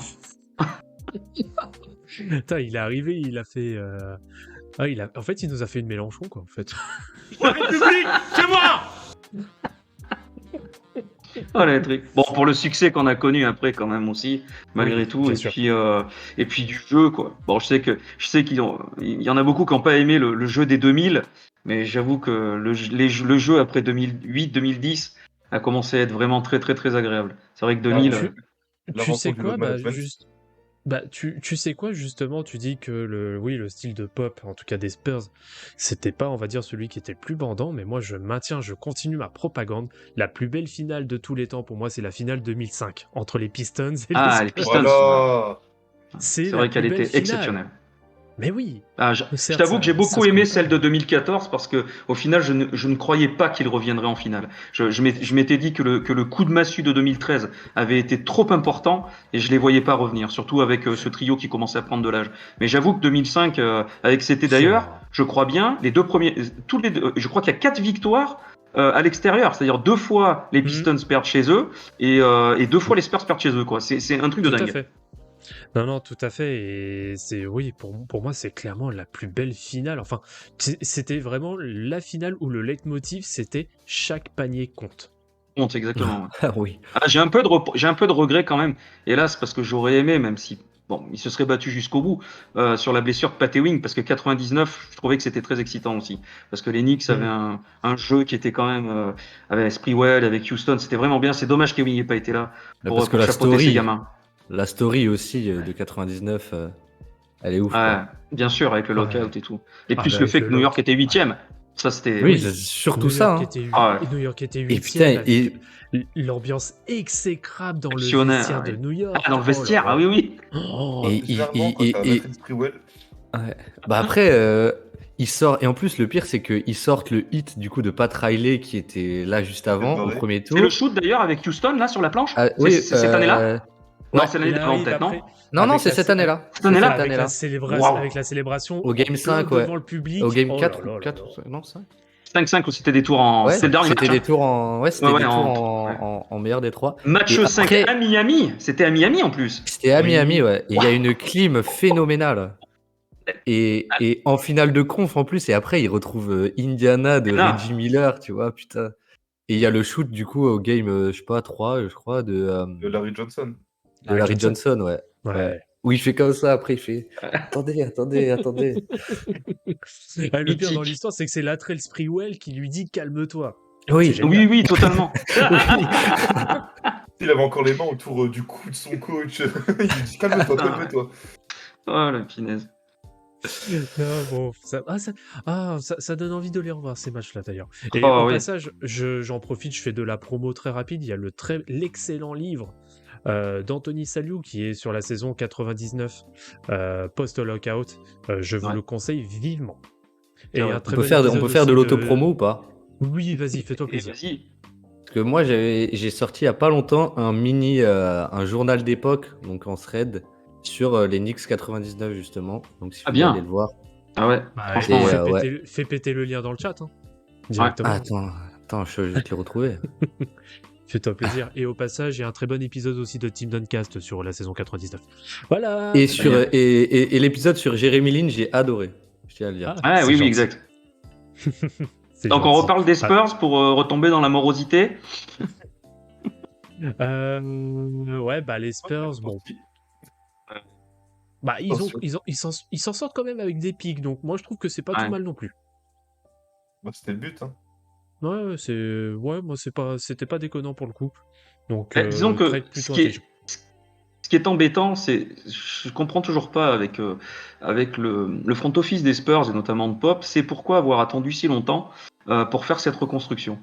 Putain, il est arrivé, il a fait. En fait, il nous a fait une Mélenchon, quoi, en fait. La République, c'est moi. Oh les trucs. Bon, pour le succès qu'on a connu après quand même aussi, malgré Oui, tout, bien et sûr. puis et puis du jeu quoi. Bon, je sais qu'il y en a beaucoup qui n'ont pas aimé le jeu des 2000, mais j'avoue que le jeu après 2008-2010 a commencé à être vraiment très très très agréable. C'est vrai que 2000. Tu L'invention sais du quoi, load bah, management. tu sais quoi, justement, tu dis que le style de Pop, en tout cas des Spurs, c'était pas, on va dire, celui qui était le plus bandant, mais moi, je continue ma propagande. La plus belle finale de tous les temps, pour moi, c'est la finale 2005, entre les Pistons et Ah, les les Spurs. Pistons. Voilà. C'est C'est la vrai plus qu'elle belle était finale. exceptionnelle. Mais oui. Je Certes, t'avoue que j'ai ça beaucoup se aimé compare. celle de 2014 parce que au final je ne croyais pas qu'il reviendrait en finale. Je m'étais dit que le coup de massue de 2013 avait été trop important et je les voyais pas revenir, surtout avec ce trio qui commençait à prendre de l'âge. Mais j'avoue que 2005 avec c'était d'ailleurs, je crois bien, les deux premiers, je crois qu'il y a 4 victoires à l'extérieur, c'est-à-dire 2 fois les Pistons perdent chez eux et 2 fois les Spurs perdent chez eux quoi. C'est un truc de Tout à dingue. fait. Non, tout à fait. Et oui, pour moi, c'est clairement la plus belle finale. Enfin, c'était vraiment la finale où le leitmotiv, c'était chaque panier compte. Compte exactement. Ouais. Ah oui. J'ai un peu de regret quand même, hélas, parce que j'aurais aimé, même si bon, il se serait battu jusqu'au bout sur la blessure de Pat Ewing, parce que 99, je trouvais que c'était très excitant aussi, parce que les Knicks avaient un jeu qui était quand même avec Sprewell, avec Houston, c'était vraiment bien. C'est dommage qu'Ewing n'ait pas été là pour, Parce que pour la chapeauter ces story, gamins. la story aussi de 99, elle est ouf. Ouais, quoi. bien sûr, avec le lockout Ouais. et tout. Et Ah, plus bah, le avec fait le que New York lock. était 8ème. Ça, c'était. Oui, c'est surtout ça. Hein. New York était Et 8e putain, avec l'ambiance exécrable dans le Actionnaire, vestiaire ouais. de New York. Ah, dans le vestiaire, Oh là ah là. oui. Oh. Et- Généralement, quand t'as et- Patrick Sprewell, Ouais. Bah après, il sort et en plus le pire c'est qu'ils sortent le hit du coup de Pat Riley qui était là juste avant au barré. premier tour. C'est le shoot d'ailleurs avec Houston là sur la planche. Ah, C'est oui, cette année-là. ouais. Non, c'est l'année Il d'avant arrive peut-être, après. non Non, c'est cette année-là. Cette année-là Cette année-là. Wow. Avec la célébration Au game plein 5, ouais. devant le public. Au game Oh 4, là là là 4 là. non, 5. 5-5 ou c'était des tours en. Ouais, C'était le dernier c'était match. des tours en ouais, c'était Ouais, des ouais, tours ouais. en meilleur des trois. Match Et 5 après- à Miami. C'était à Miami en plus. C'était à Oui. Miami, ouais. Et il y a Wow. une clim phénoménale. Et en finale de conf en plus, et après il retrouve Indiana de Là. Reggie Miller, tu vois, putain. Et il y a le shoot du coup au game, je sais pas, 3, je crois, de Larry Johnson. de Larry Johnson, ouais. Ouais. Où il fait comme ça, après il fait attendez. Ah, le pire dans Mythique. l'histoire, c'est que c'est Latrell Sprewell qui lui dit calme-toi. Oui, C'est génial. Oui, totalement. Il avait encore les mains autour du cou de son coach. Il lui dit calme-toi. Oh la punaise. Non, bon, ça donne envie de les revoir ces matchs-là d'ailleurs. Et Oh, au oui. passage, j'en profite, je fais de la promo très rapide. Il y a l'excellent livre d'Anthony Saliou qui est sur la saison 99 post-lockout. Je vous Ouais. le conseille vivement. Et Ah ouais. un on très peut bon faire de épisode aussi l'autopromo ou pas? Oui, vas-y, fais-toi Et plaisir. vas-y. Parce que moi j'ai sorti il y a pas longtemps un journal d'époque, donc en thread, sur les Knicks 99 justement. Donc si Ah, vous bien. voulez aller le voir. Ah ouais. Bah, Franchement, et, ouais. fais péter le lien dans le chat, hein, directement. Ah, attends, je vais te le retrouver. Fais-toi plaisir. Et au passage, il y a un très bon épisode aussi de Team Duncast sur la saison 99. Voilà. Et sur et l'épisode sur Jeremy Lin, j'ai adoré. Je tiens à le dire. Ah c'est oui, gentil. exact. C'est Donc on gentil. reparle des Spurs pour retomber dans la morosité. Ouais, bah les Spurs, bon. Bah, Attention. ils s'en sortent quand même avec des pics, donc moi je trouve que c'est pas tout Ouais. mal non plus. Bah, c'était le but, hein. Ouais, moi c'était pas déconnant pour le coup. Donc Disons que trade plutôt intelligent. ce qui est embêtant, c'est je comprends toujours pas avec le front office des Spurs et notamment de Pop, c'est pourquoi avoir attendu si longtemps pour faire cette reconstruction.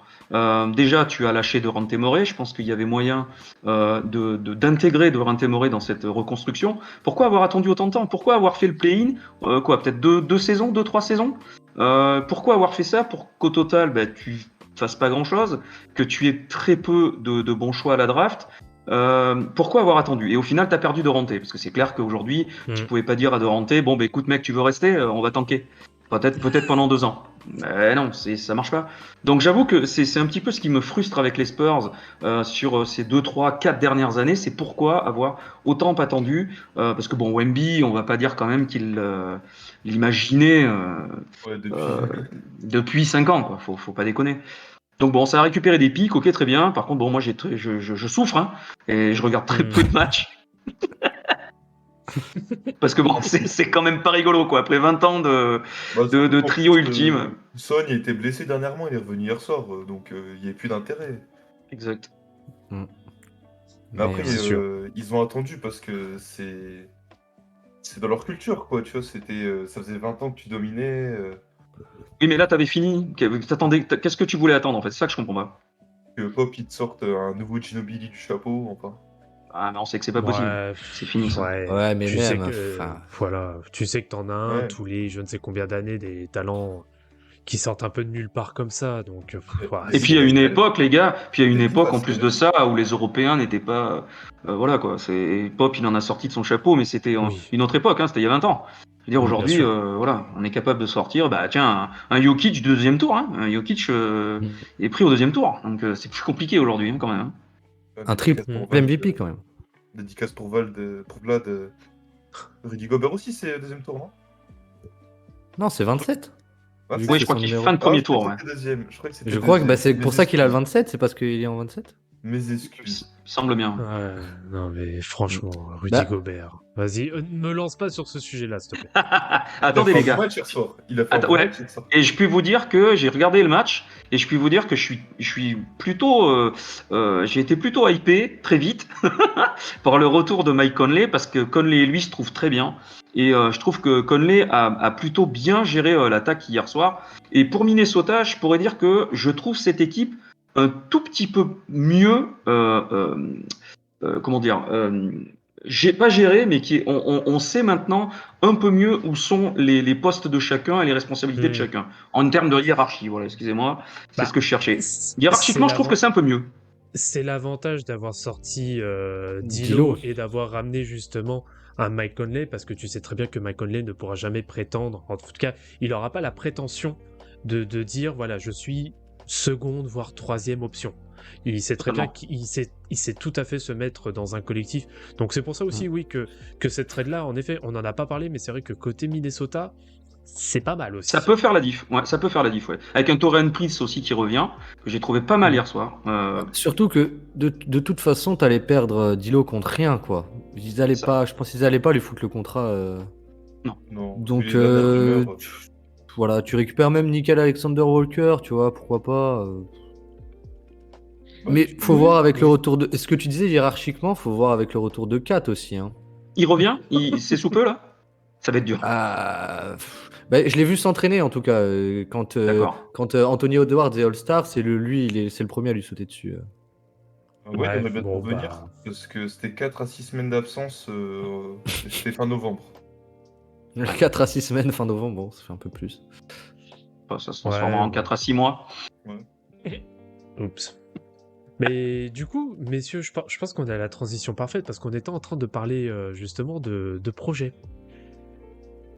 Déjà, tu as lâché Dorante Morey, je pense qu'il y avait moyen d'intégrer Dorante Morey dans cette reconstruction. Pourquoi avoir attendu autant de temps? Pourquoi avoir fait le play-in peut-être deux saisons, 2-3 saisons? Pourquoi avoir fait ça pour qu'au total, bah, tu fasses pas grand-chose, que tu aies très peu de bons choix à la draft? Pourquoi avoir attendu? Et au final, tu as perdu Dorante, parce que c'est clair qu'aujourd'hui, tu pouvais pas dire à Dorante, bon, bah écoute, mec, tu veux rester, on va tanker. Peut-être pendant 2 ans. Mais non, ça marche pas. Donc j'avoue que c'est un petit peu ce qui me frustre avec les Spurs sur ces 2, 3, 4 dernières années, c'est pourquoi avoir autant attendu. Parce que bon, Wemby, on va pas dire quand même qu'il l'imaginait Ouais, depuis. euh, depuis 5 ans, quoi. Faut pas déconner. Donc bon, ça a récupéré des pics, ok, très bien. Par contre, bon, moi, je souffre, hein, et je regarde très peu de matchs. Parce que bon, c'est quand même pas rigolo, quoi. Après 20 ans Bah, surtout de qu'en trio plus, ultime. Son il a été blessé dernièrement, il est revenu hier soir, donc il n'y a plus d'intérêt. Exact. Mais Mais, après, c'est sûr. ils ont attendu parce que c'est dans leur culture, quoi. Tu vois, ça faisait 20 ans que tu dominais. Oui, mais là, t'avais fini. Qu'est-ce que tu voulais attendre, en fait? C'est ça que je comprends pas. Que Pop, il te sorte un nouveau Ginobili du chapeau, enfin. Ah, mais on sait que c'est pas possible. Ouais, C'est fini, ça. ouais, mais tu sais même, que enfin, voilà, tu sais que t'en as un Ouais. tous les je ne sais combien d'années des talents qui sortent un peu de nulle part comme ça, donc ouais, Et puis, il y a une Des- époque, les gars, puis il y a une des époque, divas, en c'est plus de vrai. ça, où les Européens n'étaient pas. Voilà, quoi. Pop, il en a sorti de son chapeau, mais c'était oui, une autre époque, hein, c'était il y a 20 ans. Je veux dire, mm, bien aujourd'hui, sûr. voilà, on est capable de sortir, bah tiens, un Jokic du deuxième tour, hein. Un Jokic mm. est pris au deuxième tour. Donc, c'est plus compliqué aujourd'hui, hein, quand même, hein. Un triple Dédicace pour Vald. MVP quand même. Dédicace pour Vald, pour Vlad. Rudy Gobert aussi, c'est deuxième tour, non? Non, c'est 27. Vu que Oui, Sept. je c'est crois son qu'il numéro. fin de Ah, premier je crois tour, que ouais. c'était deuxième. Je crois que c'était Je crois que bah, deuxième. c'est Mes pour ça qu'il a le excuses. 27, c'est parce qu'il est en 27. Mes Il excuses. semble bien. Ouais, non mais Mm. franchement, Rudy Bah, Gobert. Vas-y, me lance pas sur ce sujet-là, s'il te plaît. Il a Attendez, fait un les bon gars. match hier soir. Il a fait un bon Ouais. match hier soir. Et je puis vous dire que j'ai regardé le match et je puis vous dire que je suis plutôt, j'ai été plutôt hypé très vite par le retour de Mike Conley parce que Conley lui se trouve très bien et je trouve que Conley a plutôt bien géré l'attaque hier soir. Et pour Minnesota, je pourrais dire que je trouve cette équipe un tout petit peu mieux, comment dire, j'ai pas géré, mais on sait maintenant un peu mieux où sont les postes de chacun et les responsabilités de Hmm. chacun. En termes de hiérarchie, voilà, excusez-moi, c'est ce Bah, que je cherchais. c'est Hiérarchiquement, je trouve que c'est un peu mieux. c'est l'avantage d'avoir sorti Dilo. Dilo et d'avoir ramené justement un Mike Conley, parce que tu sais très bien que Mike Conley ne pourra jamais prétendre, en tout cas, il n'aura pas la prétention de dire, voilà, je suis seconde, voire troisième option. Il sait très bien Totalement. il sait tout à fait se mettre dans un collectif. Donc c'est pour ça aussi, oui, que cette trade-là, en effet, on n'en a pas parlé, mais c'est vrai que côté Minnesota, c'est pas mal Ça aussi. peut faire la diff. Ouais, ça peut faire la diff, ouais. Avec un Torrent Prince aussi qui revient, que j'ai trouvé pas mal hier soir. Surtout que de toute façon, t'allais perdre Dilo contre rien, quoi. Ils allaient Ça. pas, je pense qu'ils allaient pas lui foutre le contrat. Non, Donc, vu les dernières rumeurs. voilà, tu récupères même Nickel Alexander Walker, tu vois, pourquoi pas. Ouais, Mais tu peux- faut oui, voir avec oui. le retour de. Ce que tu disais hiérarchiquement, faut voir avec le retour de Kat aussi. Hein. Il revient, c'est sous peu là. Ça va être dur. Ah, bah, je l'ai vu s'entraîner en tout cas. D'accord. Quand Anthony Edwards est All-Star, c'est c'est le premier à lui sauter dessus. Ouais, il Ouais, aimerait bien bon, revenir. bah, Parce que c'était 4 à 6 semaines d'absence. C'était fin novembre. 4 à 6 semaines fin novembre, bon, ça fait un peu plus. Ça se transforme ouais, en bon. 4 à 6 mois. Oups. Mais du coup, messieurs, je pense qu'on a la transition parfaite parce qu'on était en train de parler justement de projets.